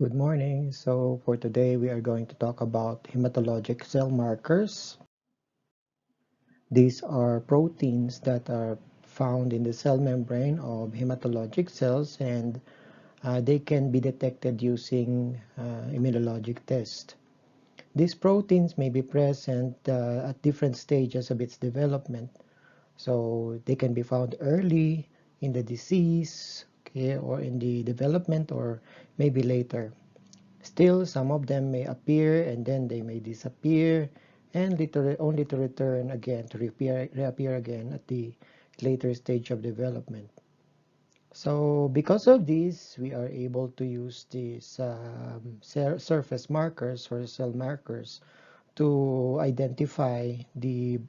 Good morning. So for today, we are going to talk about hematologic cell markers. These are proteins that are found in the cell membrane of hematologic cells, and they can be detected using immunologic test. These proteins may be present at different stages of its development. So they can be found early in the disease, okay, or in the development, or maybe later. Still, some of them may appear and then they may disappear and only to return again, to reappear again at the later stage of development. So because of this, we are able to use these surface markers or cell markers to identify the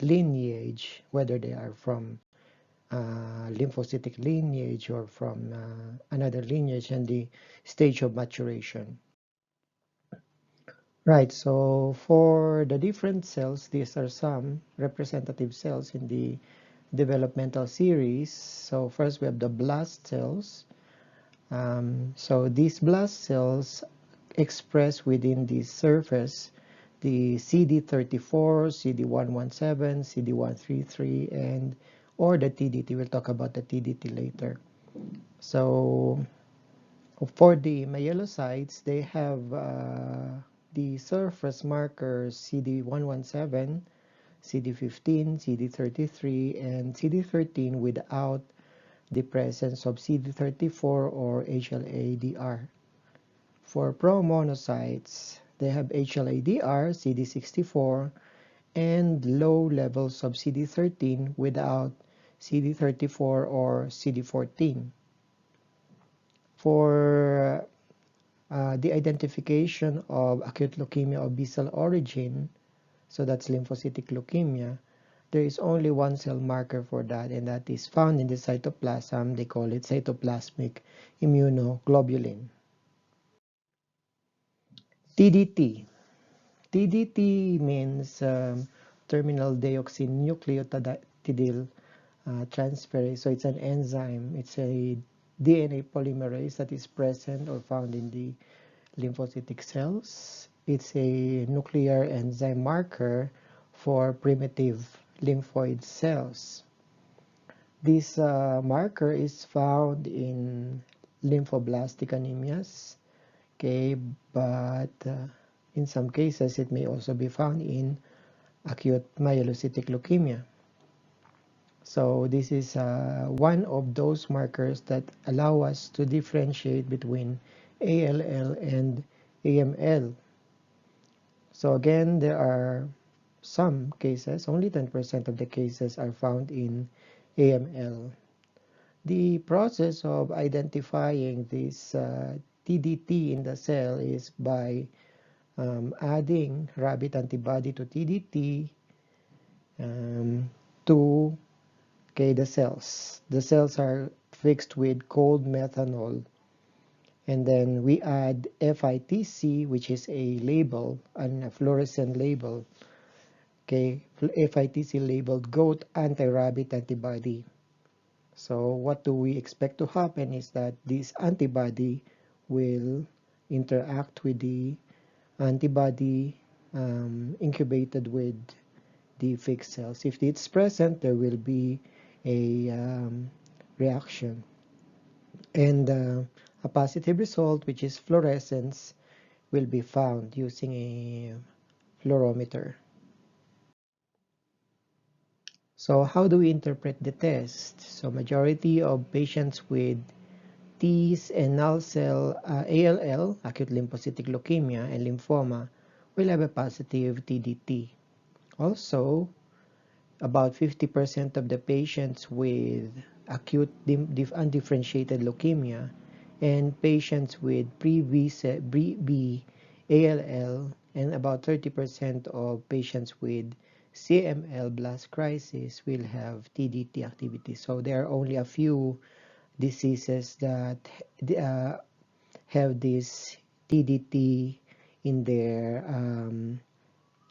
lineage, whether they are from lymphocytic lineage or from another lineage, and the stage of maturation. Right, so for the different cells, these are some representative cells in the developmental series. So first we have the blast cells. So these blast cells express within the surface the CD34, CD117, CD133, and or the TDT. We'll talk about the TDT later. So for the myelocytes, they have the surface markers CD117, CD15, CD33, and CD13 without the presence of CD34 or HLA-DR. For promonocytes, they have HLA-DR, CD64, and low levels of CD13 without CD34 or CD14. For the identification of acute leukemia of B-cell origin, so that's lymphocytic leukemia, there is only one cell marker for that, and that is found in the cytoplasm. They call it cytoplasmic immunoglobulin. TDT. TDT means terminal deoxynucleotide transferase. So it's an enzyme. It's a DNA polymerase that is present or found in the lymphocytic cells. It's a nuclear enzyme marker for primitive lymphoid cells. This marker is found in lymphoblastic anemias, okay, but in some cases it may also be found in acute myelocytic leukemia. So this is one of those markers that allow us to differentiate between ALL and AML. So again, there are some cases, only 10% of the cases are found in AML. The process of identifying this TDT in the cell is by adding rabbit antibody to TDT to the cells. The cells are fixed with cold methanol, and then we add FITC, which is a label, a fluorescent label, okay, FITC labeled goat anti-rabbit antibody. So what do we expect to happen is that this antibody will interact with the antibody incubated with the fixed cells. If it's present, there will be a reaction. And a positive result, which is fluorescence, will be found using a fluorometer. So how do we interpret the test? So majority of patients with T's and null cell ALL, acute lymphocytic leukemia, and lymphoma will have a positive TDT. Also, about 50% of the patients with acute undifferentiated leukemia and patients with pre-B ALL, and about 30% of patients with CML blast crisis will have TDT activity. So there are only a few diseases that have this TDT in their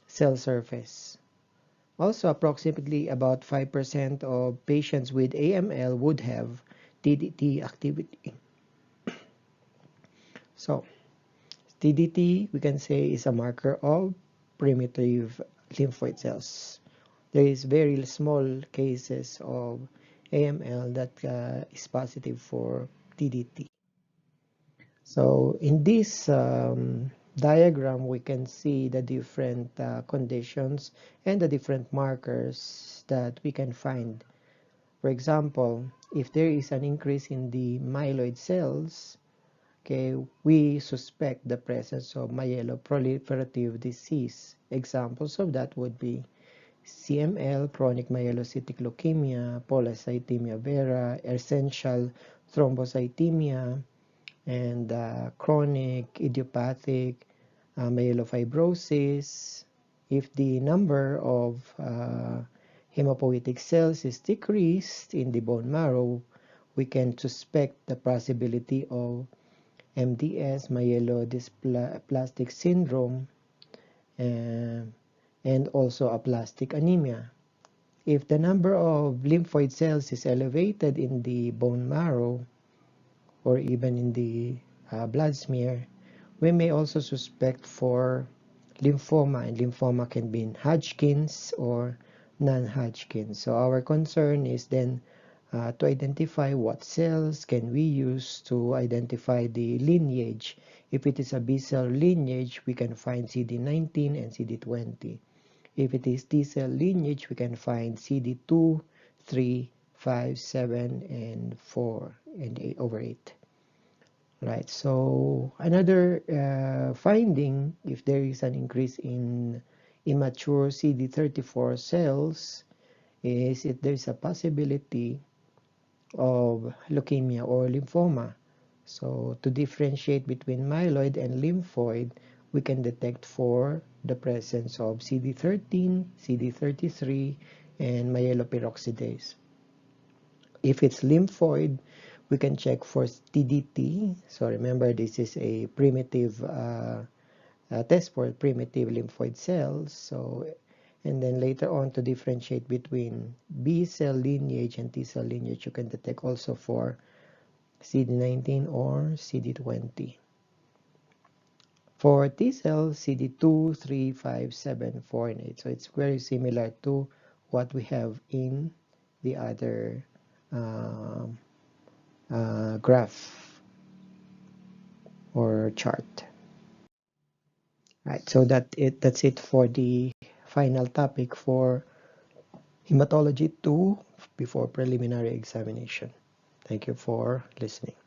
cell surface. Also, approximately about 5% of patients with AML would have TDT activity. So, TDT, we can say, is a marker of primitive lymphoid cells. There is very small cases of AML that is positive for TDT. So in this diagram, we can see the different conditions and the different markers that we can find. For example, if there is an increase in the myeloid cells, okay, we suspect the presence of myeloproliferative disease. Examples of that would be CML, chronic myelocytic leukemia, polycythemia vera, essential thrombocythemia, and chronic idiopathic myelofibrosis. If the number of hematopoietic cells is decreased in the bone marrow, we can suspect the possibility of MDS, myelodysplastic syndrome, uh, and also aplastic anemia. If the number of lymphoid cells is elevated in the bone marrow or even in the blood smear, we may also suspect for lymphoma, and lymphoma can be in Hodgkin's or non-Hodgkin's. So our concern is then to identify what cells can we use to identify the lineage. If it is a B-cell lineage, we can find CD19 and CD20. If it is T-cell lineage, we can find CD2, 3, 5, 7, and 4, and 8 over 8. Right, so another finding, if there is an increase in immature CD34 cells, is if there is a possibility of leukemia or lymphoma. So to differentiate between myeloid and lymphoid, we can detect for the presence of CD13, CD33, and myeloperoxidase. If it's lymphoid, we can check for TDT. So remember, this is a primitive test for primitive lymphoid cells. So, and then later on, to differentiate between B cell lineage and T cell lineage, you can detect also for CD19 or CD20. For T cells, CD2, 3, 5, 7, 4, and 8. So it's very similar to what we have in the other graph or chart. Right, so that's it for the final topic for Hematology 2 before preliminary examination. Thank you for listening.